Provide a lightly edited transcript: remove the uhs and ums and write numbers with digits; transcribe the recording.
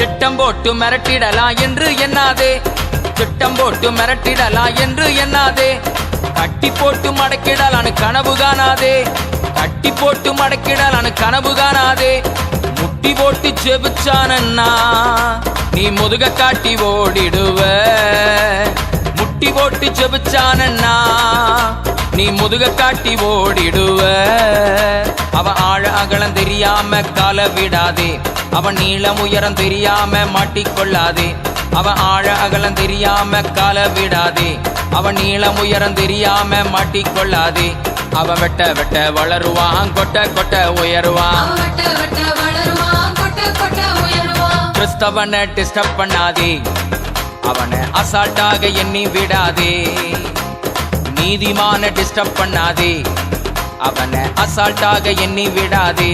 திட்டம் போட்டு மிரட்டிடலாம் என்று எண்ணாதே, திட்டம் போட்டு மிரட்டிடலாம் என்று எண்ணாதே. கட்டி போட்டு மடக்கிடலான்னு கனவு காணாதே, கட்டி போட்டு மடக்கிடலான்னு கனவு காணாதே. முட்டி போட்டு ஜெபிச்சானன்னா நீ முதுக காட்டி ஓடிடுவ, முட்டி போட்டு ஜெபிச்சானன்னா நீ முதுக காட்டி ஓடிடுவ. அவன் ஆழ அகலம் தெரியாம கால விடாதே, அவன் நீளம் உயரம் தெரியாம மாட்டிக்கொள்ளாதே. அவன் ஆழ அகலம் தெரியாம கால விடாதே, அவன் நீளம் உயரம் தெரியாம மாட்டிக்கொள்ளாதே. அவன் வெட்ட வெட்ட வளருவான், கொட்ட கொட்ட உயருவான். கிறிஸ்தவனை டிஸ்டர்ப் பண்ணாதே, அவனை அசால்ட்டாக எண்ணி விடாதே. நீதிமான டிஸ்டர்ப் பண்ணாதே, அவனை அசால்ட்டாக எண்ணி விடாதே.